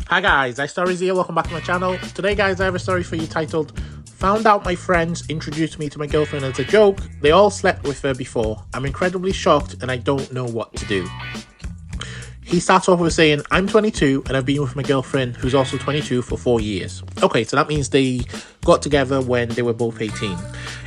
Hi guys, AmITheA, welcome back to my channel. Today guys, I have a story for you titled, Found out my friends introduced me to my girlfriend as a joke. They all slept with her before. I'm incredibly shocked and I don't know what to do. He starts off with saying, I'm 22 and I've been with my girlfriend who's also 22 for 4 years. Okay, so that means they got together when they were both 18.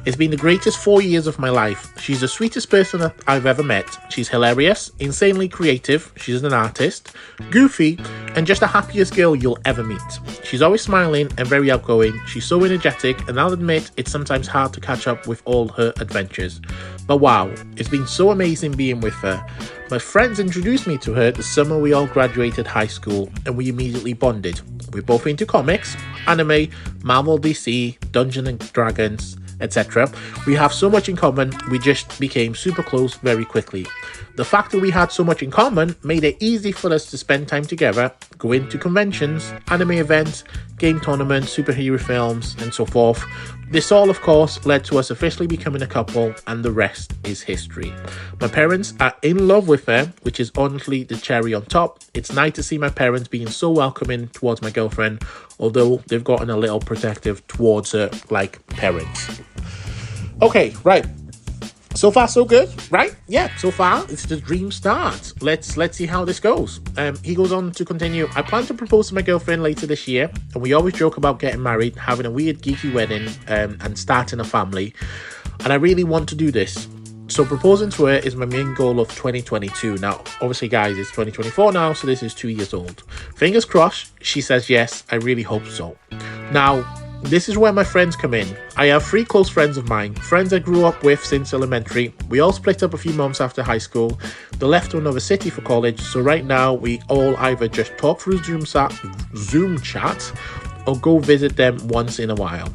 It's been the greatest 4 years of my life. She's the sweetest person that I've ever met. She's hilarious, insanely creative, she's an artist, goofy, and just the happiest girl you'll ever meet. She's always smiling and very outgoing. She's so energetic, and I'll admit it's sometimes hard to catch up with all her adventures. But wow, it's been so amazing being with her. My friends introduced me to her the summer we all graduated high school, and we immediately bonded. We're both into comics, anime, Marvel, DC, Dungeons and Dragons, etc. We have so much in common, we just became super close very quickly. The fact that we had so much in common made it easy for us to spend time together, go into conventions, anime events, game tournaments, superhero films, and so forth. This all, of course, led to us officially becoming a couple, and the rest is history. My parents are in love with her, which is honestly the cherry on top. It's nice to see my parents being so welcoming towards my girlfriend, although they've gotten a little protective towards her like parents. Okay, right. So far, so good, right? Yeah, so far, it's the dream start. Let's see how this goes. He goes on to continue. I plan to propose to my girlfriend later this year, and we always joke about getting married, having a weird geeky wedding, and starting a family. And I really want to do this. So proposing to her is my main goal of 2022. Now, obviously, guys, it's 2024 now, so this is 2 years old. Fingers crossed, she says yes. I really hope so. Now, this is where my friends come in. I have 3 close friends of mine, friends I grew up with since elementary. We all split up a few months after high school. They left to another city for college, so right now we all either just talk through Zoom chat or go visit them once in a while.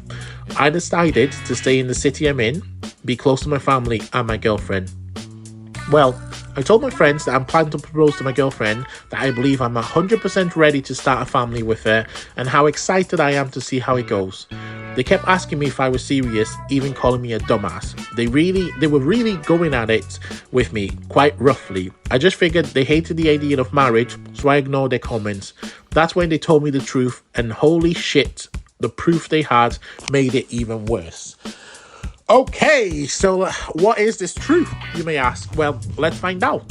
I decided to stay in the city I'm in, be close to my family and my girlfriend. Well, I told my friends that I'm planning to propose to my girlfriend, that I believe I'm 100% ready to start a family with her, and how excited I am to see how it goes. They kept asking me if I was serious, even calling me a dumbass. They were really going at it with me, quite roughly. I just figured they hated the idea of marriage, so I ignored their comments. That's when they told me the truth, and holy shit, the proof they had made it even worse. Okay, so what is this truth, you may ask? Well, let's find out.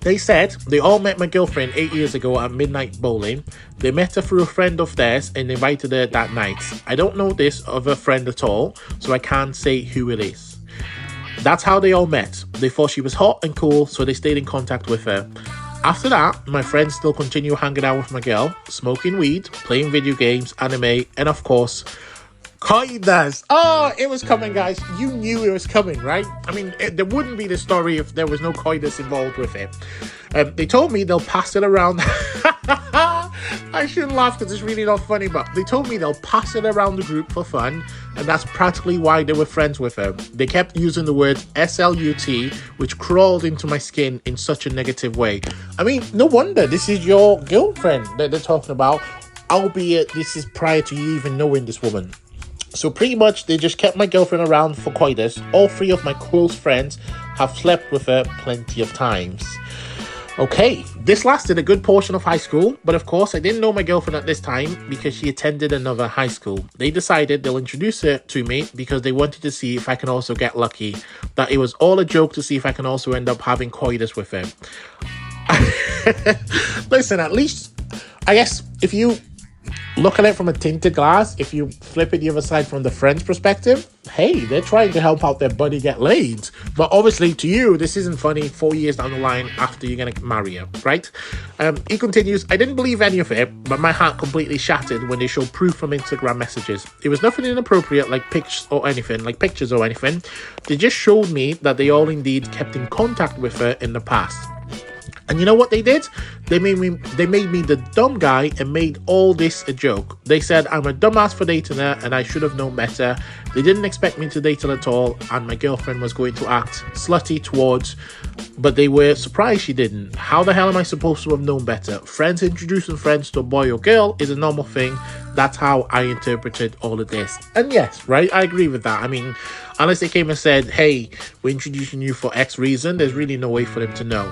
They said they all met my girlfriend 8 years ago at midnight bowling. They met her through a friend of theirs and invited her that night. I don't know this other friend at all, so I can't say who it is. That's how they all met. They thought she was hot and cool, so they stayed in contact with her. After that, my friends still continue hanging out with my girl, smoking weed, playing video games, anime, and of course, coitus. Oh, it was coming, guys. You knew it was coming, right? I mean, there wouldn't be the story if there was no coitus involved with it. They told me they'll pass it around. I shouldn't laugh because it's really not funny, but they told me they'll pass it around the group for fun, and that's practically why they were friends with her. They kept using the word SLUT, which crawled into my skin in such a negative way. I mean, no wonder this is your girlfriend that they're talking about, albeit this is prior to you even knowing this woman. So pretty much they just kept my girlfriend around for coitus. All 3 of my close friends have slept with her plenty of times. Okay, this lasted a good portion of high school, but of course I didn't know my girlfriend at this time because she attended another high school. They decided they'll introduce her to me because they wanted to see if I can also get lucky. That it was all a joke to see if I can also end up having coitus with her. Listen, at least, I guess, if you look at it from a tinted glass, if you flip it the other side from the friend's perspective, hey, they're trying to help out their buddy get laid. But obviously to you, this isn't funny 4 years down the line after you're going to marry her, right? He continues, I didn't believe any of it, but my heart completely shattered when they showed proof from Instagram messages. It was nothing inappropriate like pictures or anything. They just showed me that they all indeed kept in contact with her in the past. And you know what they did? They made me the dumb guy and made all this a joke. They said I'm a dumbass for dating her and I should have known better. They didn't expect me to date her at all, and my girlfriend was going to act slutty towards, but they were surprised she didn't. How the hell am I supposed to have known better? Friends introducing friends to a boy or girl is a normal thing. That's how I interpreted all of this. And yes, right, I agree with that. I mean, unless they came and said, hey, we're introducing you for X reason, there's really no way for them to know.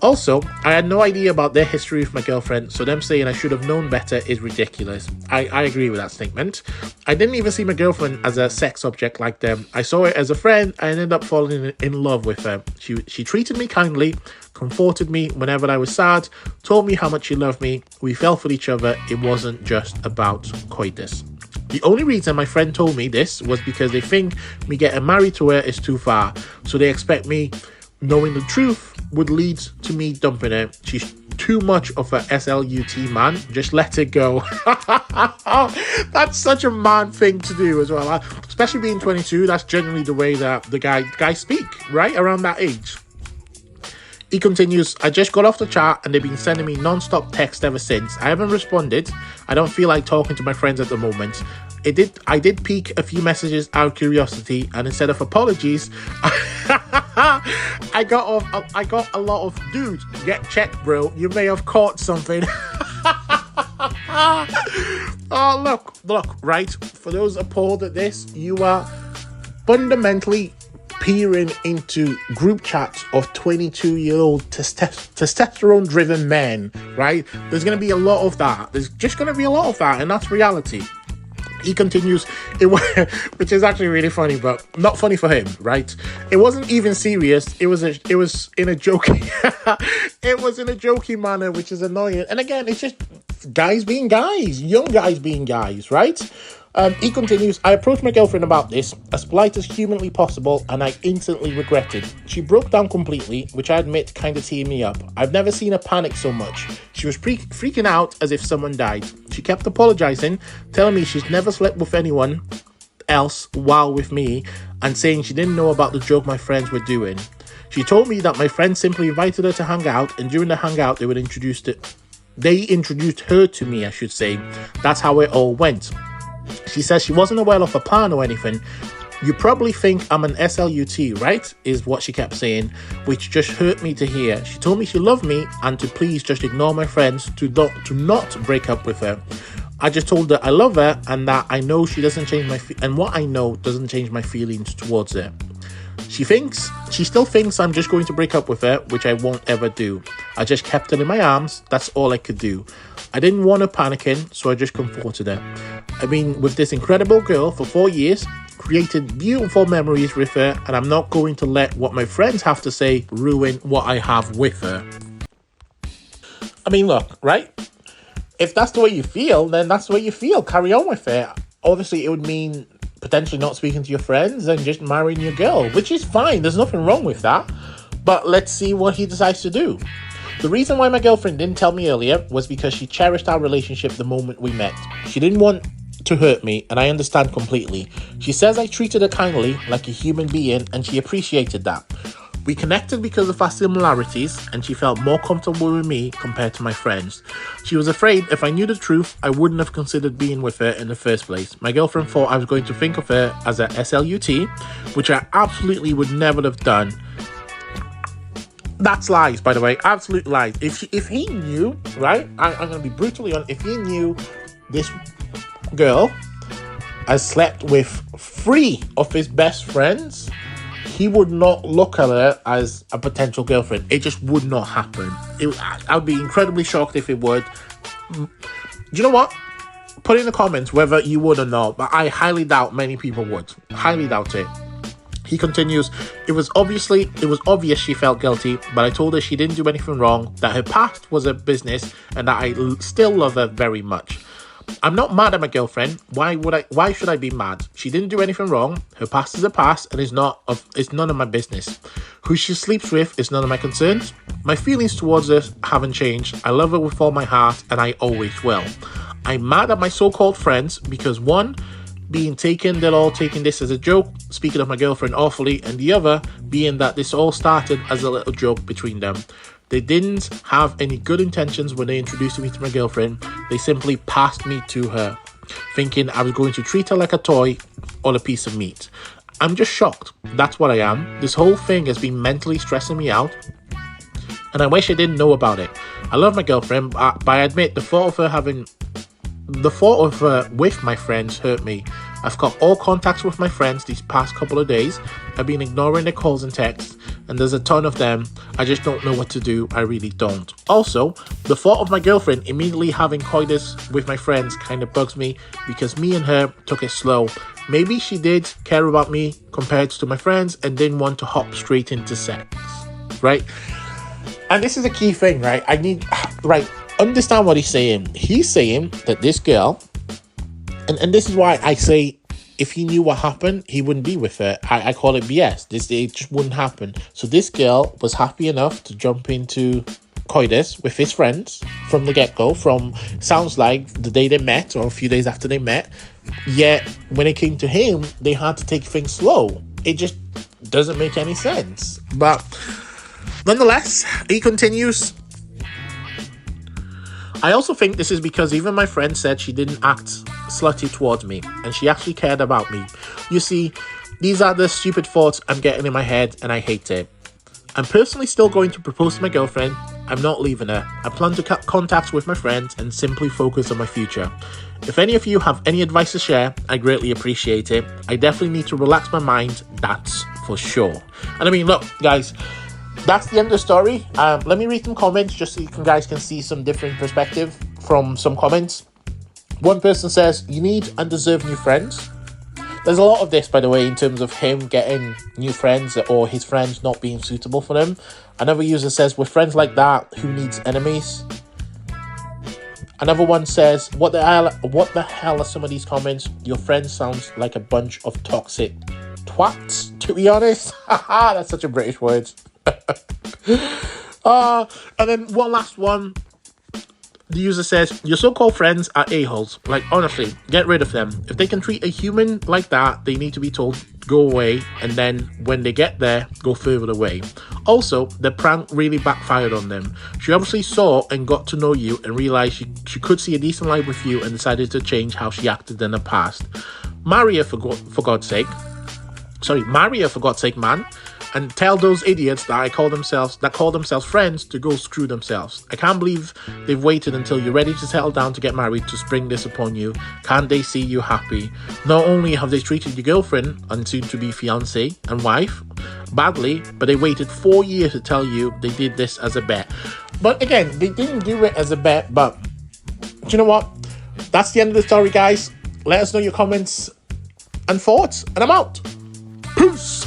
Also, I had no idea about their history with my girlfriend, so them saying I should have known better is ridiculous. I agree with that statement. I didn't even see my girlfriend as a sex object like them. I saw her as a friend. I ended up falling in love with her. She treated me kindly, comforted me whenever I was sad, told me how much she loved me. We fell for each other. It wasn't just about coitus. The only reason my friend told me this was because they think me getting married to her is too far, so they expect me knowing the truth would lead to me dumping her. She's too much of a SLUT man. Just let it go. That's such a man thing to do as well. Especially being 22, that's generally the way that the guys speak, right? Around that age. He continues, I just got off the chat and they've been sending me non-stop text ever since. I haven't responded. I don't feel like talking to my friends at the moment. I did peek a few messages out of curiosity, and instead of apologies, I got a lot of dudes. Get checked, bro. You may have caught something. Oh, look, right? For those appalled at this, you are fundamentally peering into group chats of 22-year-old testosterone-driven men, right? There's going to be a lot of that. There's just going to be a lot of that, and that's reality. He continues, which is actually really funny, but not funny for him, right? It wasn't even serious. It was in a joking, it was in a joking manner, which is annoying. And again, it's just guys being guys, young guys being guys, right? He continues, I approached my girlfriend about this as polite as humanly possible, and I instantly regretted. She broke down completely, which I admit kind of teared me up. I've never seen her panic so much. She was freaking out as if someone died. She kept apologizing, telling me she's never slept with anyone else while with me, and saying she didn't know about the joke my friends were doing. She told me that my friends simply invited her to hang out, and during the hangout they introduced her to me, I should say. That's how it all went. She says she wasn't aware of a plan or anything. You probably think I'm an SLUT, right? Is what she kept saying, which just hurt me to hear. She told me she loved me and to please just ignore my friends, to not break up with her. I just told her I love her and that I know she doesn't change what I know doesn't change my feelings towards her. She still thinks I'm just going to break up with her, which I won't ever do. I just kept her in my arms. That's all I could do. I didn't want her panicking, so I just comforted her. I've been with this incredible girl for 4 years, created beautiful memories with her, and I'm not going to let what my friends have to say ruin what I have with her. I mean, look, right? If that's the way you feel, then that's the way you feel. Carry on with it. Obviously, it would mean potentially not speaking to your friends and just marrying your girl, which is fine. There's nothing wrong with that. But let's see what he decides to do. The reason why my girlfriend didn't tell me earlier was because she cherished our relationship the moment we met. She didn't want to hurt me, and I understand completely. She says I treated her kindly, like a human being, and she appreciated that. We connected because of our similarities, and she felt more comfortable with me compared to my friends. She was afraid if I knew the truth, I wouldn't have considered being with her in the first place. My girlfriend thought I was going to think of her as a SLUT, which I absolutely would never have done. That's lies, by the way. Absolute lies. If he knew, right? I'm going to be brutally honest. If he knew this girl has slept with 3 of his best friends, he would not look at her as a potential girlfriend. It just would not happen. I would be incredibly shocked if it would. Do you know what? Put in the comments whether you would or not, but I highly doubt many people would. Highly doubt it. He continues, it was obvious she felt guilty, but I told her she didn't do anything wrong, that her past was her business, and that I still love her very much. I'm not mad at my girlfriend. Why should I be mad? She didn't do anything wrong. Her past is a past, and it's none of my business. Who she sleeps with is none of my concerns. My feelings towards her haven't changed. I love her with all my heart, and I always will. I'm mad at my so-called friends because one, they're all taking this as a joke, speaking of my girlfriend awfully, and the other being that this all started as a little joke between them. They didn't have any good intentions when they introduced me to my girlfriend. They simply passed me to her, thinking I was going to treat her like a toy or a piece of meat. I'm just shocked. That's what I am. This whole thing has been mentally stressing me out, and I wish I didn't know about it. I love my girlfriend, but I admit the thought of her with my friends hurt me. I've got all contacts with my friends these past couple of days. I've been ignoring their calls and texts. and there's a ton of them. I just don't know what to do. I really don't. Also, the thought of my girlfriend immediately having coitus with my friends kind of bugs me, because me and her took it slow. Maybe she did care about me compared to my friends and didn't want to hop straight into sex, right? And this is a key thing, right? Understand what he's saying. He's saying that this girl, and this is why I say, if he knew what happened, he wouldn't be with her. I call it BS. It just wouldn't happen. So this girl was happy enough to jump into coitus with his friends from the get-go, from, sounds like, the day they met or a few days after they met. Yet, when it came to him, they had to take things slow. It just doesn't make any sense. But nonetheless, he continues. I also think this is because even my friend said she didn't act slutty towards me, and she actually cared about me. You see, these are the stupid thoughts I'm getting in my head, and I hate it. I'm personally still going to propose to my girlfriend. I'm not leaving her. I plan to cut contacts with my friends and simply focus on my future. If any of you have any advice to share, I greatly appreciate it. I definitely need to relax my mind, that's for sure. And I mean, look, guys, that's the end of the story. Let me read some comments just so you guys can see some different perspective from some comments. One person says, you need and deserve new friends. There's a lot of this, by the way, in terms of him getting new friends or his friends not being suitable for him. Another user says, with friends like that, who needs enemies? Another one says, what the hell are some of these comments? Your friend sounds like a bunch of toxic twats, to be honest. That's such a British word. And then one last one. The user says, your so-called friends are a-holes. Like, honestly, get rid of them. If they can treat a human like that, they need to be told, go away. And then when they get there, go further away. Also, the prank really backfired on them. She obviously saw and got to know you and realized she could see a decent life with you and decided to change how she acted in the past. Marry her for God's sake. Marry her for God's sake, man. And tell those idiots that call themselves friends to go screw themselves. I can't believe they've waited until you're ready to settle down to get married to spring this upon you. Can't they see you happy? Not only have they treated your girlfriend and soon to be fiance and wife badly, but they waited 4 years to tell you they did this as a bet. But again, they didn't do it as a bet, but do you know what? That's the end of the story, guys. Let us know your comments and thoughts, and I'm out. Peace.